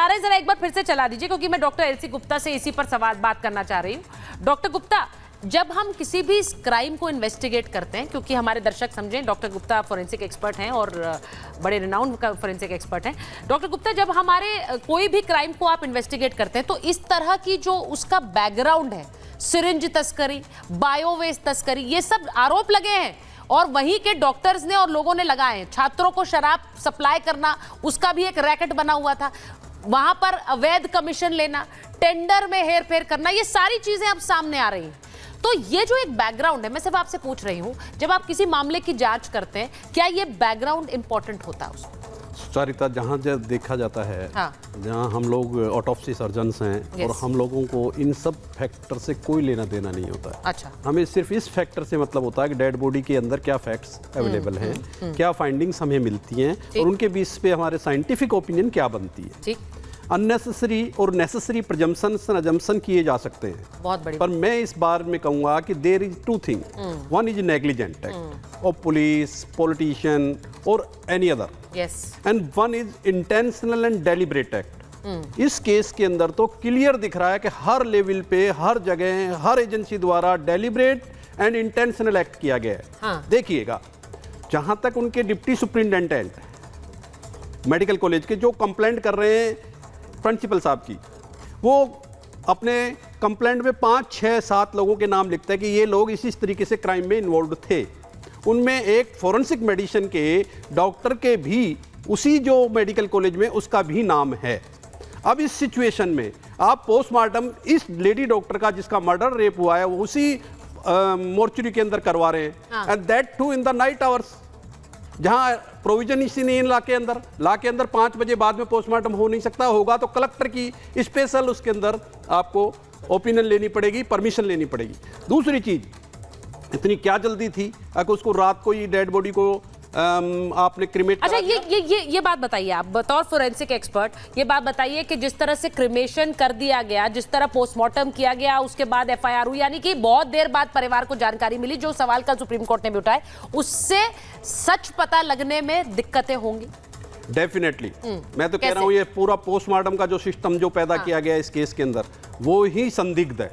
आ रहे हैं, जरा एक बार फिर से चला दीजिए, क्योंकि मैं डॉक्टर एलसी गुप्ता से इसी पर सवाल बात करना चाह रही हूँ। डॉक्टर गुप्ता, जब हम किसी भी क्राइम को इन्वेस्टिगेट करते हैं, क्योंकि हमारे दर्शक समझें, डॉक्टर गुप्ता फोरेंसिक एक्सपर्ट हैं और बड़े रिनाउंड फोरेंसिक एक्सपर्ट हैं। डॉक्टर गुप्ता, जब हमारे कोई भी क्राइम को आप इन्वेस्टिगेट करते हैं तो इस तरह की जो उसका बैकग्राउंड है, सिरिंज तस्करी, बायोवेस्ट तस्करी, ये सब आरोप लगे हैं और वहीं के डॉक्टर्स ने और लोगों ने लगाए हैं। छात्रों को शराब सप्लाई करना, उसका भी एक रैकेट बना हुआ था, वहां पर अवैध कमीशन लेना, टेंडर में हेरफेर करना, ये सारी चीजें अब सामने आ रही हैं। तो ये जो एक बैकग्राउंड है, मैं सिर्फ आपसे पूछ रही हूं, जब आप किसी मामले की जांच करते हैं, क्या ये बैकग्राउंड इंपॉर्टेंट होता है उसमें? सुचारिता, जहाँ देखा जाता है, हाँ। जहाँ हम लोग ऑटोप्सी सर्जन्स हैं और हम लोगों को इन सब फैक्टर से कोई लेना देना नहीं होता है। अच्छा। हमें सिर्फ इस फैक्टर से मतलब होता है कि डेड बॉडी के अंदर क्या फैक्ट्स अवेलेबल हैं, क्या फाइंडिंग्स हमें मिलती हैं और उनके बेस पे हमारे साइंटिफिक ओपिनियन क्या बनती है। ठीक। अननेसेसरी और नेसेसरी प्रजम्पशंस अजम्पशन किए जा सकते हैं, बहुत बड़ी। पर मैं इस बारे में कहूँगा कि there is two thing, one is negligent act of police, politician और any other, and one is intentional and deliberate act. इस केस के अंदर तो क्लियर दिख रहा है कि हर लेवल पे, हर जगह, हर एजेंसी द्वारा डेलिब्रेट एंड इंटेंशनल एक्ट किया गया है। हाँ। देखिएगा, जहाँ तक उनके डिप्टी सुप्रिंटेंडेंट मेडिकल कॉलेज के जो कंप्लेंट कर रहे हैं प्रिंसिपल साहब की, वो अपने कंप्लेंट में 5, 6, 7 लोगों के नाम लिखते हैं कि ये लोग इसी तरीके से क्राइम में इन्वॉल्व थे। उनमें एक फॉरेंसिक मेडिसिन के डॉक्टर के भी उसी जो मेडिकल कॉलेज में उसका भी नाम है। अब इस सिचुएशन में आप पोस्टमार्टम इस लेडी डॉक्टर का जिसका मर्डर रेप हुआ है वो उसी मोर्चरी के अंदर करवा रहे हैं, and that too in the night hours, जहां प्रोविजन इसी नहीं ला के अंदर 5 बजे बाद में पोस्टमार्टम हो नहीं सकता। होगा तो कलेक्टर की स्पेशल उसके अंदर आपको ओपिनियन लेनी पड़ेगी, परमिशन लेनी पड़ेगी। दूसरी चीज, इतनी क्या जल्दी थी अगर उसको रात को ही डेड बॉडी को आपने क्रिमेट। अच्छा, ये बात बताइए, आप बतौर फोरेंसिक एक्सपर्ट ये बात बताइए कि जिस तरह से क्रिमेशन कर दिया गया, जिस तरह पोस्टमार्टम किया गया, उसके बाद एफआईआर हुई, यानी कि बहुत देर बाद परिवार को जानकारी मिली, जो सवाल कल सुप्रीम कोर्ट ने भी उठाए, उससे सच पता लगने में दिक्कतें होंगी। डेफिनेटली, मैं तो कह रहा हूं ये पूरा पोस्टमार्टम का जो सिस्टम जो पैदा किया गया इस केस के अंदर, वो ही संदिग्ध है।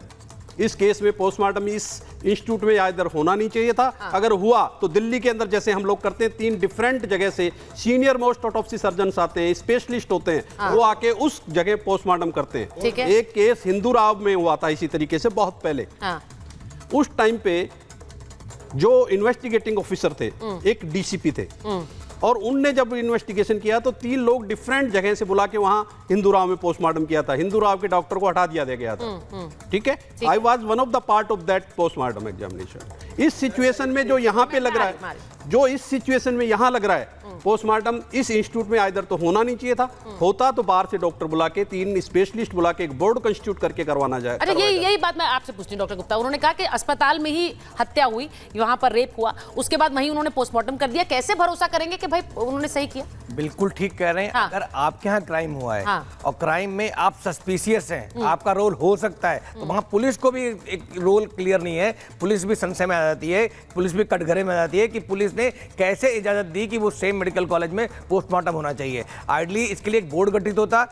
इस केस में पोस्टमार्टम इस इंस्टीट्यूट में इधर होना नहीं चाहिए था। अगर हुआ तो दिल्ली के अंदर जैसे हम लोग करते हैं, 3 डिफरेंट जगह से सीनियर मोस्ट ऑटोप्सी सर्जन्स आते हैं, स्पेशलिस्ट होते हैं, वो आके उस जगह पोस्टमार्टम करते हैं। एक केस हिंदूराव में हुआ था इसी तरीके से बहुत पहले। उस टाइम पे जो इन्वेस्टिगेटिंग ऑफिसर थे, एक डीसीपी थे, और उनने जब इन्वेस्टिगेशन किया तो 3 लोग डिफरेंट जगह से बुला के वहां हिंदूराव में पोस्टमार्टम किया था। हिंदूराव के डॉक्टर को हटा दिया गया था। ठीक है, I was one of the part of that postmortem examination. इस सिचुएशन में जो यहाँ पे लग रहा है, जो इस सिचुएशन में यहाँ लग रहा है, पोस्टमार्टम इस इंस्टीट्यूट में इधर तो होना नहीं चाहिए था। होता तो बाहर से डॉक्टर बुला के, 3 स्पेशलिस्ट बुला के एक बोर्ड कंस्टिट्यूट करके करवाना जाए। अच्छा, यही बात मैं आपसे पूछती हूँ डॉक्टर गुप्ता। उन्होंने कहा कि अस्पताल में ही हत्या हुई, वहां पर रेप हुआ, उसके बाद वहीं उन्होंने पोस्टमार्टम कर दिया। कैसे भरोसा करेंगे कि भाई उन्होंने सही किया? बिल्कुल ठीक कह रहे हैं। अगर आपके यहाँ क्राइम हुआ है और क्राइम में आप सस्पिशियस हैं, आपका रोल हो सकता है, तो वहां पुलिस को भी एक रोल क्लियर नहीं है। पुलिस भी संशय में आ जाती है, पुलिस भी कटघरे में आ जाती है कि पुलिस ने कैसे इजाजत दी कि वो सेम मेडिकल कॉलेज में पोस्टमार्टम होना चाहिए। आइडली इसके लिए एक बोर्ड गठित होता,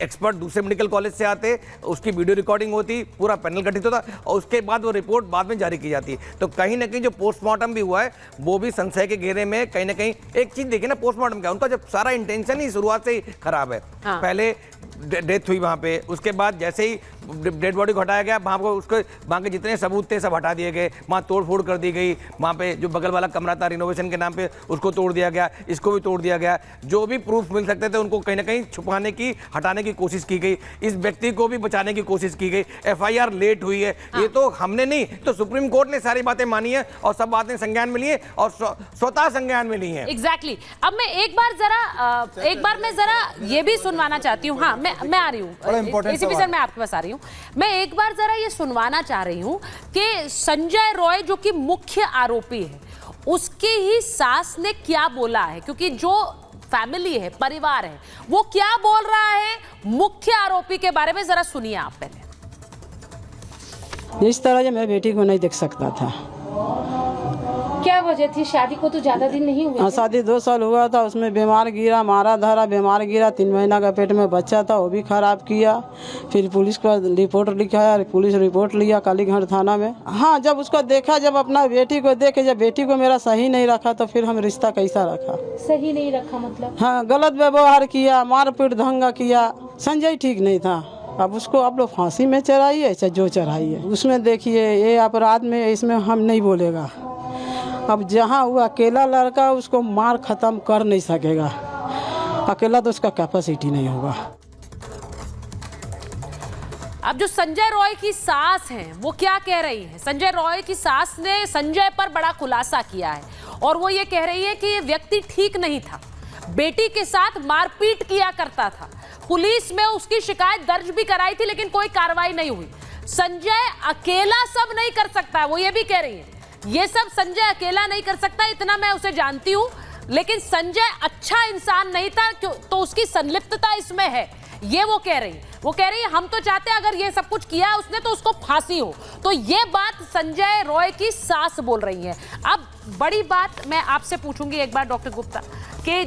एक्सपर्ट दूसरे मेडिकल कॉलेज से आते, उसकी वीडियो रिकॉर्डिंग होती, पूरा पैनल गठित होता और उसके बाद वो रिपोर्ट बाद में जारी की जाती। तो कहीं ना कहीं जो पोस्टमार्टम भी हुआ है वो भी संशय के घेरे में कहीं ना कहीं। एक चीज देखिए ना, पोस्टमार्टम क्या, उनका जब सारा इंटेंशन ही शुरुआत से ही खराब है। पहले डेथ हुई वहां पे, उसके बाद जैसे ही डेड बॉडी को हटाया गया, वहां को उसके वहां के जितने सबूत थे सब हटा दिए गए, वहां तोड़ फोड़ कर दी गई। वहां पे जो बगल वाला कमरा था रिनोवेशन के नाम पे, उसको तोड़ दिया गया, इसको भी तोड़ दिया गया। जो भी प्रूफ मिल सकते थे उनको कहीं ना कहीं छुपाने की, हटाने की कोशिश की गई। इस व्यक्ति को भी बचाने की कोशिश की गई। एफआईआर लेट हुई है। ये तो हमने नहीं, तो सुप्रीम कोर्ट ने सारी बातें मानी है और सब बातें संज्ञान में ली है और स्वतः संज्ञान में ली है। एग्जैक्टली। अब मैं एक बार मैं जरा ये भी सुनवाना चाहती हूँ। हाँ, मैं आ रही हूँ, इसी विषय में आपके पास आ रही हूँ। मैं एक बार जरा ये सुनवाना चाह रही हूँ कि संजय रॉय जो कि मुख्य आरोपी है, उसकी ही सास ने क्या बोला है, क्योंकि जो फैमिली है, परिवार है, वो क्या बोल रहा है मुख्य आरोपी के बारे में, जरा सुनिए आप पहले। इस तरह से मैं बेटी को नहीं देख सकता था, क्या वजह थी? शादी को तो ज्यादा दिन नहीं हुए हाँ, थे। शादी 2 साल हुआ था, उसमें बीमार गिरा, मारा धरा, बीमार गिरा, 3 महीना का पेट में बच्चा था, वो भी खराब किया। फिर पुलिस का रिपोर्ट लिखाया, पुलिस रिपोर्ट लिया कालीगंज थाना में। हाँ, जब उसको देखा, जब अपना बेटी को देखे, जब बेटी को मेरा सही नहीं रखा तो फिर हम रिश्ता कैसा रखा। सही नहीं रखा मतलब? हाँ, गलत व्यवहार किया, मारपीट दंगा किया। संजय ठीक नहीं था। अब उसको आप लोग फांसी में चढ़ाइए चाहे जो चढ़ाइए, उसमें देखिए ये अपराध में, इसमें हम नहीं बोलेगा। अब जहाँ वो अकेला लड़का, उसको मार खत्म कर नहीं सकेगा, अकेला तो उसका कैपेसिटी नहीं होगा। अब जो संजय रॉय की सास हैं वो क्या कह रही हैं? संजय रॉय की सास ने संजय पर बड़ा खुलासा किया है और वो ये कह रही है कि ये व्यक्ति ठीक नहीं था, बेटी के साथ मारपीट किया करता था। पुलिस में उसकी शिकायत दर्ज भी कराई थी लेकिन कोई कार्रवाई नहीं हुई। संजय अकेला सब नहीं कर सकता, वो ये भी कह रही है। ये सब संजय अकेला नहीं कर सकता, इतना मैं उसे जानती हूं, लेकिन संजय अच्छा इंसान नहीं था तो उसकी संलिप्तता इसमें है, ये वो कह रही है। वो कह रही है हम तो चाहते हैं अगर ये सब कुछ किया है उसने तो उसको फांसी हो। तो ये बात संजय रॉय की सास बोल रही है। अब बड़ी बात मैं आपसे पूछूंगी एक बार डॉक्टर गुप्ता के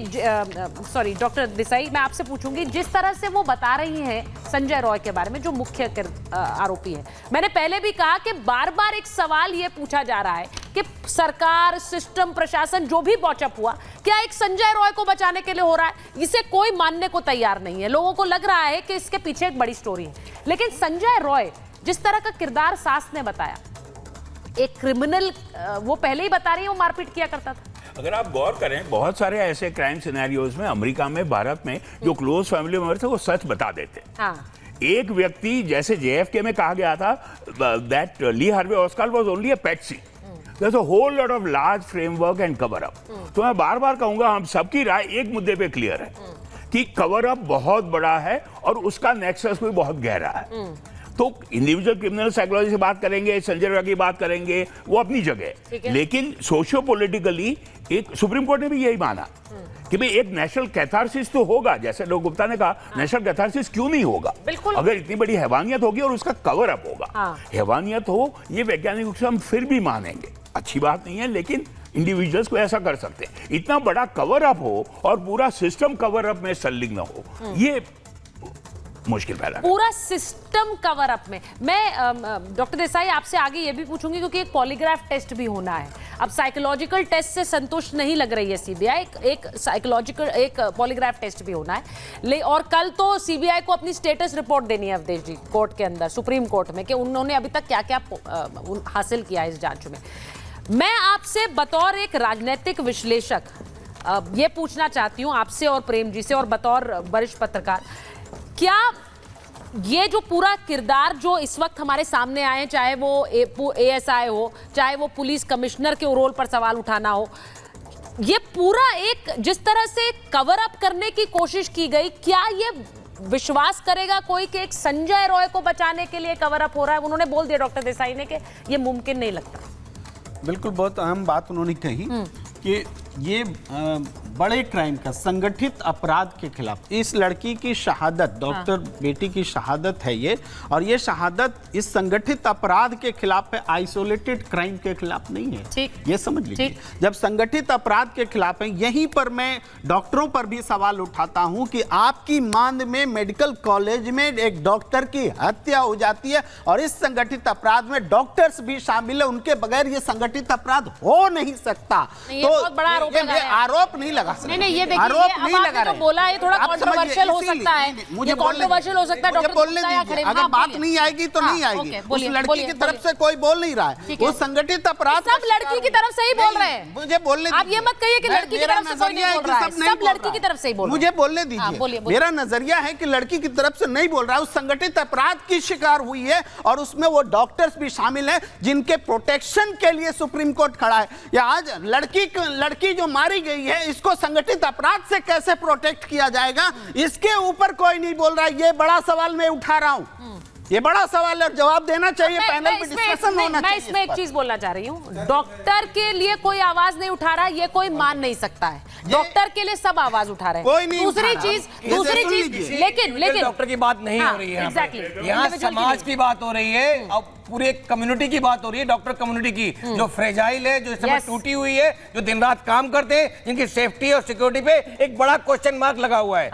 डॉक्टर देसाई, मैं आपसे पूछूंगी जिस तरह से वो बता रही हैं संजय रॉय के बारे में जो मुख्य आरोपी है। मैंने पहले भी कहा कि बार बार एक सवाल ये पूछा जा रहा है कि सरकार, सिस्टम, प्रशासन जो भी बॉचअप हुआ, क्या एक संजय रॉय को बचाने के लिए हो रहा है? इसे कोई मानने को तैयार नहीं है। लोगों को लग रहा है कि इसके पीछे एक बड़ी स्टोरी है। लेकिन संजय रॉय जिस तरह का किरदार सास ने बताया, एक क्रिमिनल, वो पहले ही बता रही है वो मारपीट किया करता था। अगर आप गौर करें, बहुत सारे ऐसे क्राइम सिनेरियोज में अमेरिका में, भारत में जो क्लोज फैमिली मेंबर थे वो सच बता देते। हाँ। एक व्यक्ति जैसे JFK में कहा गया था that Lee Harvey Oswald was only a patsy, there's a whole lot of large framework and cover up। तो मैं बार बार कहूंगा, हम सबकी राय एक मुद्दे पे क्लियर है कि कवर अप बहुत बड़ा है और उसका नेक्सस भी बहुत गहरा है। तो इंडिविजुअल क्रिमिनल साइकोलॉजी से बात करेंगे, संजय रॉय की बात करेंगे, वो अपनी जगह है। लेकिन सोशियो पॉलिटिकली एक सुप्रीम कोर्ट ने भी यही माना कि भाई एक नेशनल कैथारसिस तो होगा, जैसे डॉक्टर गुप्ता ने कहा, नेशनल कैथारसिस क्यों नहीं होगा? अगर इतनी बड़ी हैवानियत होगी और उसका कवर अप होगा। हाँ। हैवानियत हो, ये वैज्ञानिक रूप से हम फिर भी मानेंगे, अच्छी बात नहीं है, लेकिन इंडिविजुअल्स को ऐसा कर सकते हैं। इतना बड़ा कवर अप हो और पूरा सिस्टम कवर अप में संलिग्न हो, ये मुश्किल पैदा, पूरा सिस्टम कवर अप में। मैं डॉक्टर देसाई आपसे आगे ये भी पूछूंगी क्योंकि एक पॉलीग्राफ टेस्ट भी होना है। अब साइकोलॉजिकल टेस्ट से संतुष्ट नहीं लग रही है सीबीआई, एक साइकोलॉजिकल, एक पॉलीग्राफ टेस्ट भी होना है। और कल तो सीबीआई को अपनी स्टेटस रिपोर्ट देनी है अवधेश जी, कोर्ट के अंदर, सुप्रीम कोर्ट में, कि उन्होंने अभी तक क्या क्या हासिल किया है इस जांच में। मैं आपसे बतौर एक राजनीतिक विश्लेषक ये पूछना चाहती हूँ आपसे और प्रेम जी से, और बतौर वरिष्ठ पत्रकार, क्या ये जो पूरा किरदार जो इस वक्त हमारे सामने आए, चाहे वो ASI हो, चाहे वो पुलिस कमिश्नर के रोल पर सवाल उठाना हो, ये पूरा एक जिस तरह से कवर अप करने की कोशिश की गई, क्या ये विश्वास करेगा कोई कि एक संजय रॉय को बचाने के लिए कवर अप हो रहा है? उन्होंने बोल दिया डॉक्टर देसाई ने कि ये मुमकिन नहीं लगता। बिल्कुल, बहुत अहम बात उन्होंने कही कि ये बड़े क्राइम का, संगठित अपराध के खिलाफ इस लड़की की शहादत, डॉक्टर बेटी की शहादत है ये, और ये शहादत इस संगठित अपराध के खिलाफ है, आइसोलेटेड क्राइम के खिलाफ नहीं है। ठीक, ये समझ लीजिए। जब संगठित अपराध के खिलाफ है, यहीं पर मैं डॉक्टरों पर भी सवाल उठाता हूं कि आपकी मांद में मेडिकल कॉलेज में एक डॉक्टर की हत्या हो जाती है और इस संगठित अपराध में डॉक्टर्स भी शामिल है, उनके बगैर ये संगठित अपराध हो नहीं सकता। बहुत बड़ा आरोप नहीं लगा सकते। नहीं, ये देखिए, आरोप नहीं लगा तो बोला है, थोड़ा कंट्रोवर्शियल हो सकता है, मुझे कंट्रोवर्शियल हो सकता है। डॉक्टर बोलने दीजिए, अगर बात नहीं आएगी तो नहीं आएगी। उस लड़की की तरफ से कोई बोल नहीं रहा है, वो संगठित अपराध, सब लड़की की तरफ से ही बोल रहे हैं। मुझे बोलने दीजिए, आप ये मत कहिए कि लड़की की तरफ से कोई नहीं बोल रहा है, सब लड़की की तरफ से ही बोल रहे हैं। मुझे बोलने दीजिए, मेरा नजरिया है कि लड़की की तरफ से नहीं बोल रहा है, उस संगठित अपराध की शिकार हुई है और उसमें वो डॉक्टर्स भी शामिल हैं जिनके प्रोटेक्शन के लिए सुप्रीम कोर्ट खड़ा है। या आज लड़की जो मारी गई है, इसको संगठित अपराध से कैसे प्रोटेक्ट किया जाएगा, इसके ऊपर कोई नहीं बोल रहा है। ये बड़ा सवाल मैं उठा रहा हूं। ये बड़ा सवाल है और जवाब देना चाहिए, पैनल पे डिस्कशन होना मैं चाहिए। इसमें एक चीज बोलना चाह रही हूँ, डॉक्टर के लिए कोई आवाज नहीं उठा रहा, ये कोई मान नहीं सकता है। डॉक्टर के लिए सब आवाज उठा रहे हैं। कोई नहीं दूसरी उठा रहा। चीज ये सुन लीजिए। लेकिन डॉक्टर की बात नहीं हो रही है यहाँ पे। एग्जैक्टली यहाँ समाज की बात हो रही है और पूरे कम्युनिटी की बात हो रही है, डॉक्टर कम्युनिटी की जो फ्रेजाइल है, जो इस समय Yes. टूटी हुई है, जो दिन रात काम करते हैं, जिनकी सेफ्टी और सिक्योरिटी पे एक बड़ा क्वेश्चन मार्क लगा हुआ है।